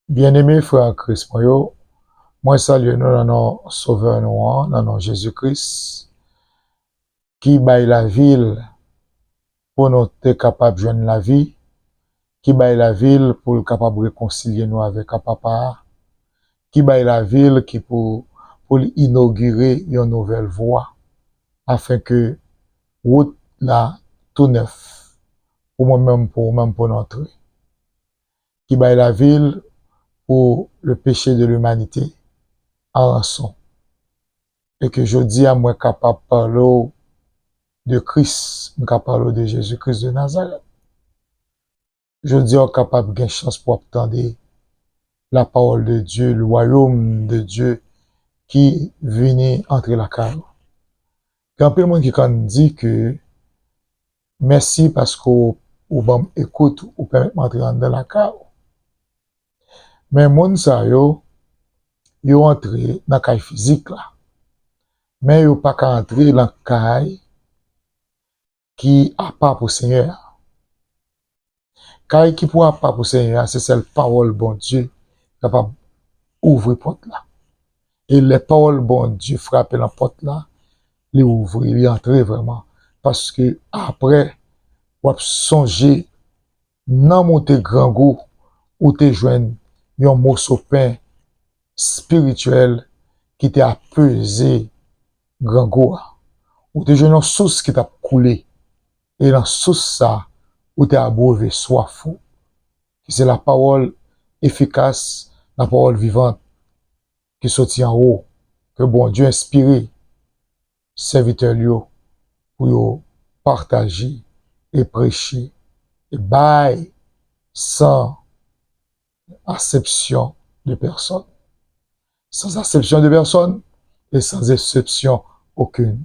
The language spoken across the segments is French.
Bien-aimé frère Christ, moi salue nous dans notre sauveur nous, dans notre Jésus-Christ, qui baille la ville pour nous être capable de joindre la vie, qui baille la ville pour être capable de réconcilier nous avec un papa, qui baille la ville qui pour inaugurer une nouvelle voie, afin que route là tout neuf, pour moi-même, pour notre, qui baille la ville pour le péché de l'humanité en rançon. Et que je dis à moi capable de parler de Christ, je parle de Jésus-Christ de Nazareth. Je dis capable de chance pour attendre la parole de Dieu, le royaume de Dieu qui venait entre la cave. Il y a un peu de monde qui dit que merci parce qu'on écoute ou permet d'entrer dans la cave. Mais monde ça yo entré dans la caille physique là. Mais yo pas qu'à entrer dans la caille qui a pas pour Seigneur. Caille qui pourra pas pour Seigneur, c'est celle parole bon Dieu capable d'ouvrir porte là. Et les paroles bon Dieu frappent la porte là, les ouvrir, les entrer vraiment. Parce que après, on songer dans monter grand goût ou te joindre un morceau de pain spirituel qui t'a apaisé grand goût. Ou te joindre une source qui t'a coulé. Et dans source ça, ou t'es abreuvé soif. C'est la parole efficace, la parole vivante qui sortit en haut, que bon Dieu inspiré serviteur pour partager et prêcher et bailler sans acception de personne. Sans acception de personne et sans exception aucune.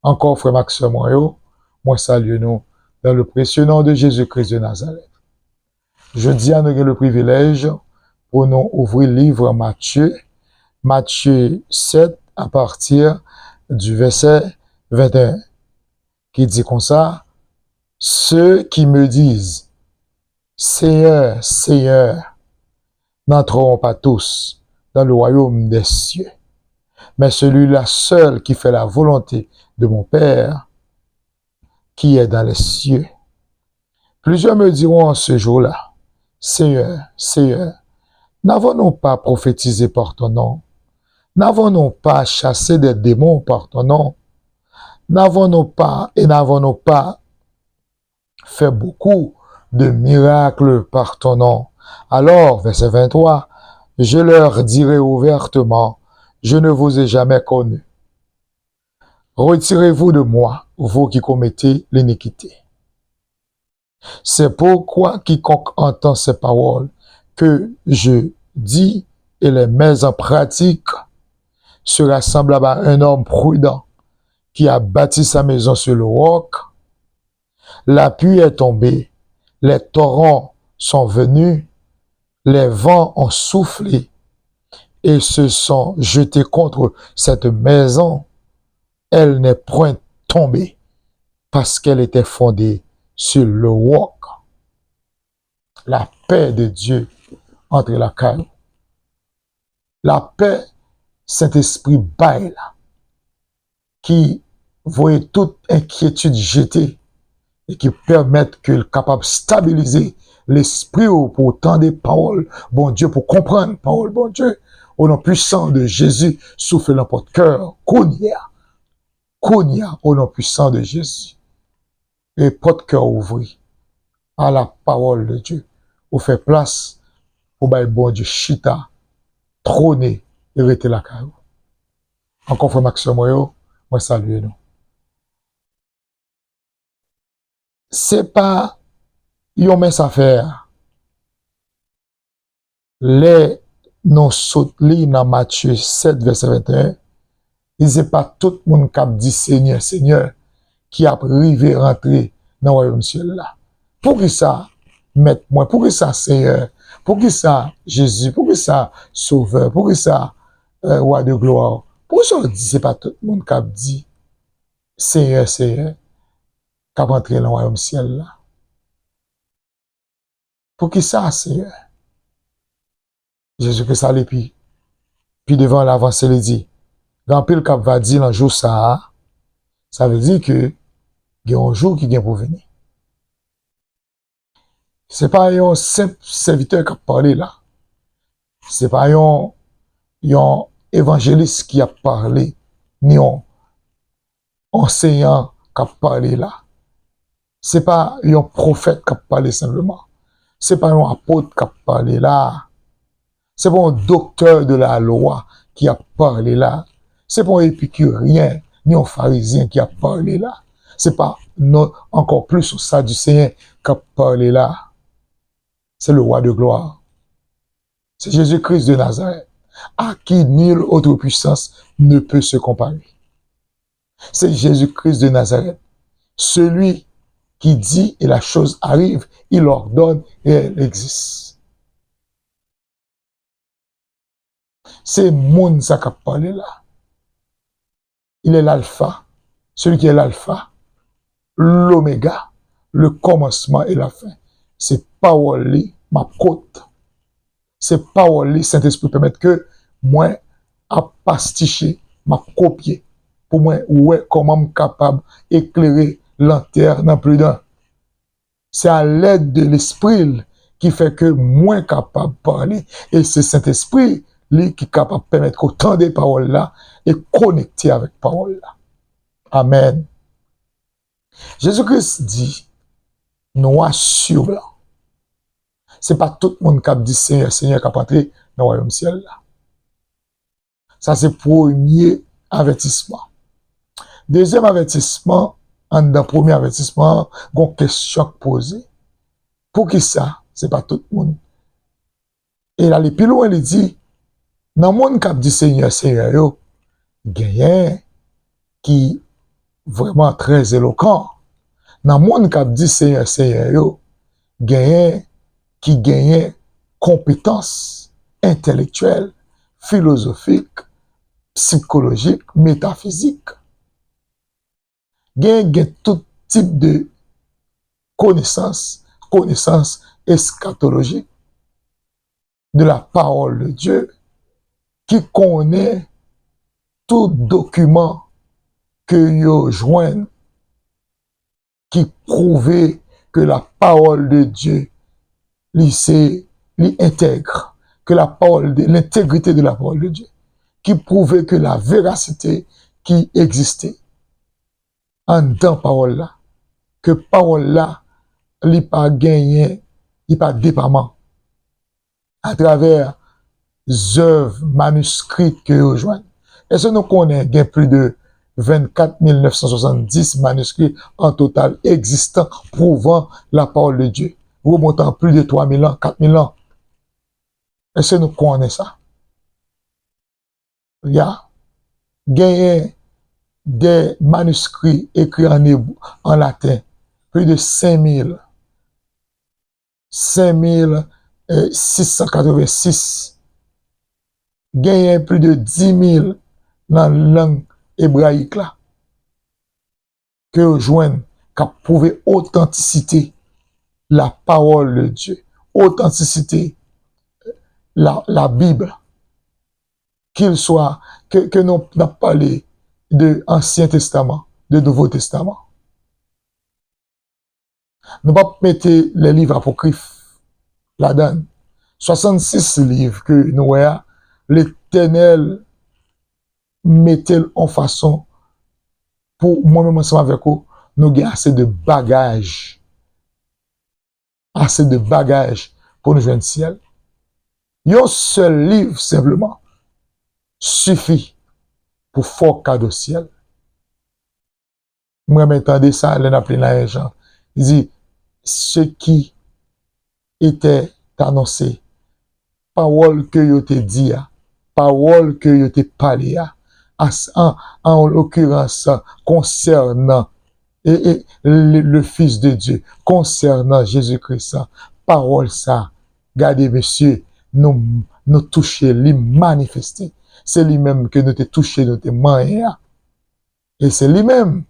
Encore, frère Maxime, moi salue nous dans le précieux nom de Jésus-Christ de Nazareth. Je dis à nous le privilège pour nous ouvrir le livre Matthieu 7 à partir du verset 21, qui dit comme ça, ceux qui me disent, Seigneur, Seigneur, n'entreront pas tous dans le royaume des cieux, mais celui-là seul qui fait la volonté de mon Père, qui est dans les cieux. Plusieurs me diront en ce jour-là, Seigneur, Seigneur, n'avons-nous pas prophétisé par ton nom? N'avons-nous pas chassé des démons par ton nom? N'avons-nous pas fait beaucoup de miracles par ton nom? Alors, verset 23, je leur dirai ouvertement, je ne vous ai jamais connu. Retirez-vous de moi, vous qui commettez l'iniquité. C'est pourquoi quiconque entend ces paroles que je dis et les mets en pratique sera semblable à un homme prudent qui a bâti sa maison sur le roc. La pluie est tombée, les torrents sont venus, les vents ont soufflé et se sont jetés contre cette maison. Elle n'est point tombée parce qu'elle était fondée sur le roc. La paix de Dieu entre la caille. La paix, Saint-Esprit baille là, qui voyait toute inquiétude jetée et qui permettent que capable de stabiliser l'esprit pour tant des paroles, bon Dieu, pour comprendre parole, bon Dieu, au nom puissant de Jésus, souffle dans votre cœur, Kounia, au nom puissant de Jésus, et votre cœur ouvri à la parole de Dieu, pour faire place pour bon Dieu, chita, trôner et rester la carrière. Encore frère Maxime, moi salue nous. C'est pas yon mes affaire. Les non saute li dans Matthieu 7 verset 21. Il c'est pas tout le monde qui dit Seigneur, Seigneur, qui a privé rentrer dans le royaume ciel là. Pour qui ça, mettre moi, pour qui ça, Seigneur, pour qui ça, Jésus, pour qui ça, Sauveur, pour qui ça, Roi de gloire. Pour ça, dit, c'est pas tout le monde qui dit Seigneur, Seigneur, qui a rentré dans le royaume ciel là. Pour qui ça, Seigneur? Jésus-Christ allait puis devant l'avancée, il dit, quand pile cap va dire un jour ça veut dire que il y a un jour qui vient pour venir. C'est pas un simple serviteur qui a parlé là. C'est pas un évangéliste qui a parlé, ni un enseignant qui a parlé là. C'est pas un prophète qui a parlé simplement. C'est pas un apôtre qui a parlé là. C'est pas un docteur de la loi qui a parlé là. C'est pas un épicurien, ni un pharisien qui a parlé là. C'est pas encore plus un sadducéen qui a parlé là. C'est le roi de gloire. C'est Jésus-Christ de Nazareth, à qui nulle autre puissance ne peut se comparer. C'est Jésus-Christ de Nazareth, celui qui dit et la chose arrive, il ordonne et elle existe. C'est moun ça qu'a parlé là. Il est l'alpha, celui qui est l'alpha, l'oméga, le commencement et la fin. C'est parole ma côte. C'est parole Saint-Esprit permet que moi à pasticher, m'a copier pour moi ouais comment je capable éclairer l'antenne dans plus d'un. C'est à l'aide de l'esprit qui fait que moi capable de parler et c'est Saint-Esprit qui est capable de permettre qu'autant des paroles là et connecter avec paroles là. Amen. Jésus-Christ dit noir sur blanc. C'est pas tout le monde qui dit Seigneur, Seigneur qui a entré dans le royaume ciel là. Ça c'est premier avertissement. Deuxième avertissement, en dans premier avertissement, une question posée. Pour qui ça? C'est pas tout le monde. Et là, les plus loin, il dit, dans le monde qui dit Seigneur, Seigneur, yo, gagnent qui vraiment très éloquent. Dans le monde qui dit Seigneur, Seigneur, yo, gagnent qui gagnent compétences intellectuelles, philosophiques, psychologiques, métaphysiques. Gagnent tout type de connaissances eschatologiques de la parole de Dieu, qui connaît tout document que yo joignent, qui prouve que la parole de Dieu l'intègre, que la parole de l'intégrité de la parole de Dieu, qui prouve que la véracité qui existait en dans parole là, que parole là, li pas gagné, li pas dépendant à travers œuvres manuscrites que vous joignez. Est-ce que nous connaissons plus de 24 970 manuscrits en total existants prouvant la parole de Dieu, remontant plus de 3000 ans, 4000 ans. Est-ce que nous connaissons ça? Il y a gagné des manuscrits écrits en latin, plus de 5686, gagné plus de 10 000 dans la langue hébraïque là, que vous joignez, qui a prouvé authenticité la parole de Dieu, authenticité la Bible, qu'il soit, que nous n'a parlé de Ancien Testament, de Nouveau Testament. Nous ne pouvons pas mettre les livres apocryphes là-dedans. 66 livres que nous voyons, l'Éternel mettait en façon pour moi-même ensemble avec vous, nous avons assez de bagages pour nous joindre le ciel. Un seul livre simplement suffit pour faire cadeau ciel. Moi, m'entendez ça, elle a pris la gens. Il dit, ce qui était annoncé, parole que je te dit, parole que je te parlé, en l'occurrence, concernant le Fils de Dieu, concernant Jésus-Christ, parole ça, regardez, monsieur, nous toucher, lui manifester. C'est lui-même que nous te touché, nous te manqué. Et c'est lui-même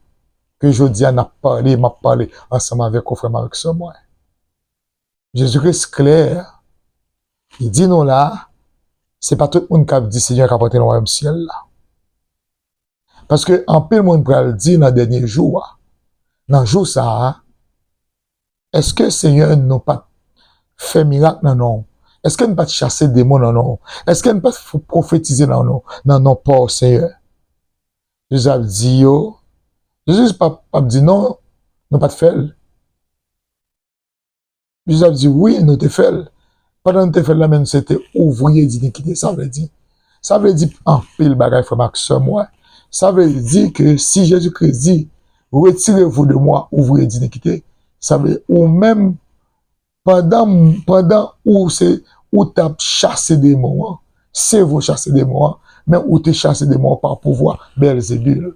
que je dis, m'a parlé ensemble avec mon frère, avec ce moi. Jésus-Christ clair, il dit nous là, c'est pas tout le monde qui a dit Seigneur qui a porté dans le royaume ciel là. Parce que en peu le monde pral dit dans le dernier jour, dans le jour ça, est-ce que Seigneur n'a pas fait miracle non non? Est-ce qu'il n'a pas chassé des démons non non? Est-ce qu'il n'a pas prophétisé non non? Non non pas Seigneur. Jésus a dit yo, Jésus pas dit non, n'a pas de fait. Jésus a dit oui, nous te fait. Pendant que nous te fait là même c'était ouvrier d'iniquité, ça veut dire. Ça veut dire en pile bagaille frère Max moi. Ça veut dire que si Jésus-Christ dit retirez-vous de moi ouvrier d'iniquité, ça veut ou même pendant où c'est où t'as chassé des démons, c'est vous chasser des démons, mais où t'es chassé des démons par pouvoir Belzébul.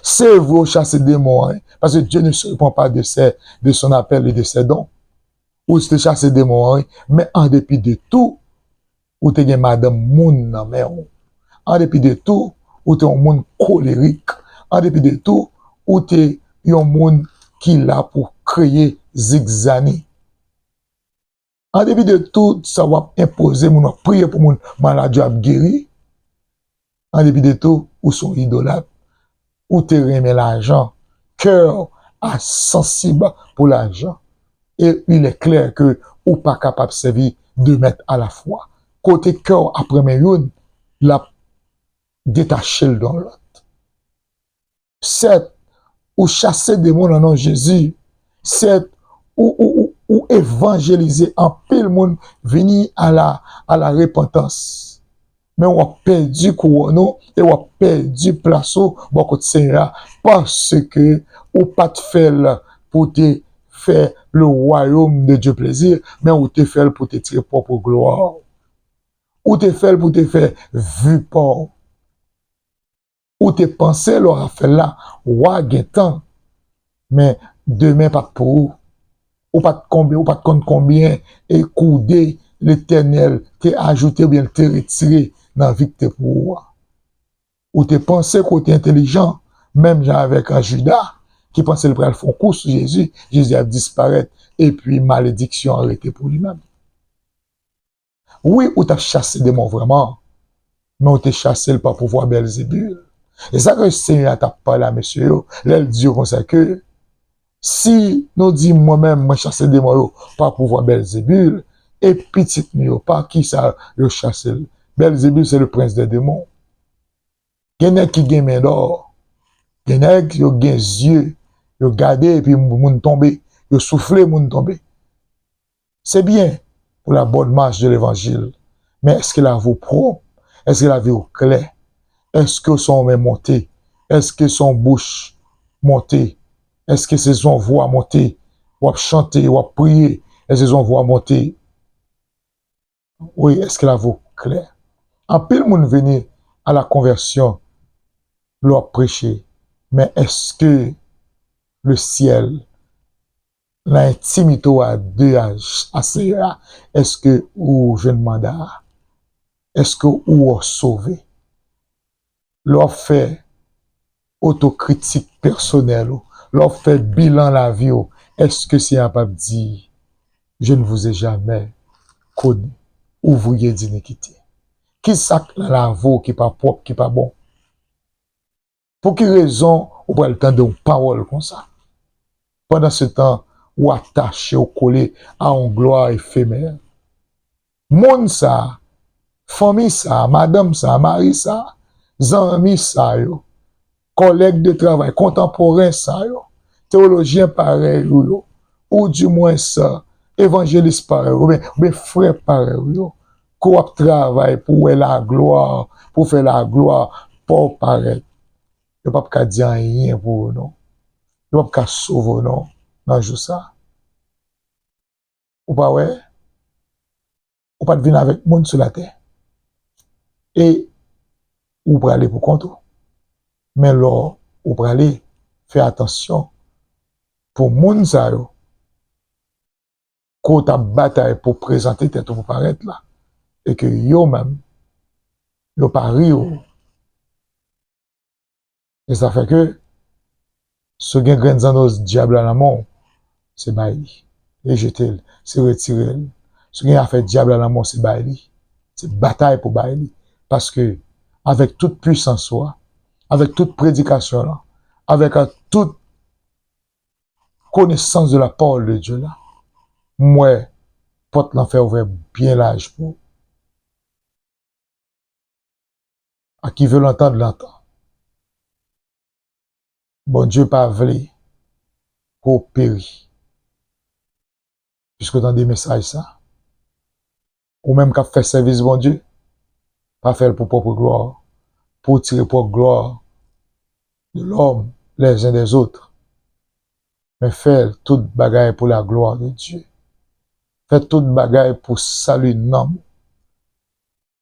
C'est vous chasser des démons, parce que Dieu ne se répond pas de son appel et de ses dons. Ou t'es chassé des démons, mais en dépit de tout, ou t'es une madame moun nan men, en dépit de tout, ou t'es un monde colérique, en dépit de tout, ou t'es un monde qui là pour créer zigzani. En dépit de tout, ça va imposer, mon prier pour mon maladie à guérir. En dépit de tout, ou son idolâtre, ou te remet l'argent, cœur à sensible pour l'argent. Et il est clair que ou pas capable de servir de mettre à la fois. Côté cœur après mes une, la détaché dans l'autre. C'est ou chasser des démons dans nom de Jésus. C'est ou évangéliser en pile monde venir à la repentance. Mais on a perdu couronne et on a perdu place beaucoup de Seigneur parce que ou pas de faire pour te faire le royaume de Dieu plaisir, mais ou te faire pour te tirer propre gloire. Ou te faire pour te faire vu pas. Ou te penser l'aura fait là, roi temps, mais demain pas pour ou pas de combien, ou pas de compte combien, et coudé l'éternel, t'es ajouté ou bien t'es retiré dans la vie que t'es pour. Ou t'es pensé qu'on t'es intelligent, même avec un Judas, qui pensait le pral font coup sur Jésus, Jésus a disparu, et puis malédiction a arrêté pour lui-même. Oui, ou t'as chassé des mots vraiment, mais ou t'es chassé par pouvoir Belzébul. Et ça que le Seigneur t'a parlé à monsieur, là, Dieu comme ça que, si nous disons moi-même, moi chasser des mots par pouvoir Belzébul, et petit nous pas qui ça le chasser. Belzébul c'est le prince des démons. Quelqu'un qui gagne main d'or, quelqu'un qui gagne yeux, il regarde et puis moun tomber, il souffle moun tomber. C'est bien pour la bonne marche de l'évangile, mais est-ce que la vaut propre? Est-ce que la vie est claire? Est-ce que son main monté? Est-ce que son bouche monté? Est-ce que c'est son voix montée? Ou à chanter, ou à prier? Est-ce que son voix montée? Oui, est-ce que la voix claire? En pile, moun venir à la conversion, leur prêcher. Mais est-ce que le ciel, l'intimité à deux à Seigneur, est-ce que ou jeune mandat? Est-ce que ou sauvé? Leur fait autocritique personnelle, leur fait bilan la vie, est-ce que c'est capable de dire, je ne vous ai jamais connu, ouvrier d'iniquité? Qui sac la vaut, qui pas propre, qui pas bon? Pour quelle raison, on prend le temps de parole comme ça? Pendant ce temps, ou attaché, ou collé à une gloire éphémère. Monde ça, famille ça, madame ça, mari ça, amis ça, yo. Collègues de travail, contemporains ça, yo. Théologien pareil, yo. Ou du moins ça, évangéliste pareil, ou bien frère pareil, yo. Coop travail pour la gloire, pour faire la gloire, pour paraître. Il n'y a pas de dire rien pour nous. Il n'y a pas de sauver nous dans le ça. Ou pas, ouais? Ou pas de venir avec le monde sur la terre. Et, ou pour aller pour compte. Mais là, ou pour aller faire attention pour le monde, ça, qu'on t'a bataille pour présenter tête pour paraître là. Et que yo même, yo pas rio. Et ça fait que, ce gen grenzanos diable à la mort, c'est baili. Et jeter, c'est retirer. Ce gen a fait diable à la mort, c'est baili. c'est bataille pour bailler. Parce que, avec toute puissance, soit, avec toute prédication, là, avec toute connaissance de la parole de Dieu, là, moi, porte l'enfer ouvert bien large pour. À qui veut l'entendre, l'entend. Bon Dieu pas voulu qu'on périt. Puisque dans des messages, ça. Ou même qu'à faire service, bon Dieu, pas faire pour propre gloire, pour tirer pour gloire de l'homme, les uns des autres, mais faire toute bagaille pour la gloire de Dieu. Faire toute bagaille pour saluer l'homme.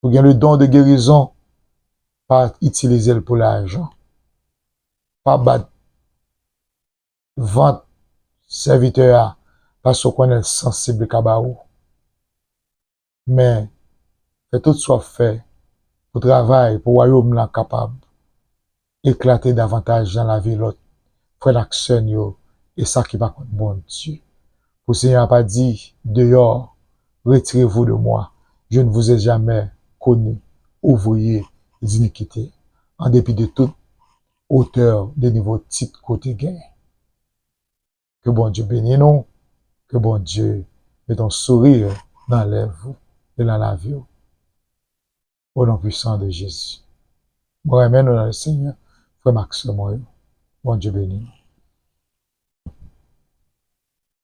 Pour gagner le don de guérison, pas utiliser pour l'argent. Pas battre, vendre serviteur parce qu'on est sensible kabaou. Mais, fait tout soit fait pour travail, pour royaume là capable, éclater davantage dans la vie l'autre. Frère l'action yo, et ça qui va contre bon Dieu. Pour Seigneur pas dit, dehors, retirez-vous de moi. Je ne vous ai jamais connu, ouvrier d'iniquité, en dépit de toute hauteur de niveau titre côté gain. Que bon Dieu bénisse nous, que bon Dieu mette un sourire dans lèvres et dans la vie. Au nom puissant de Jésus. Moi, amen, dans le Seigneur, frère Maxime, bon Dieu bénisse.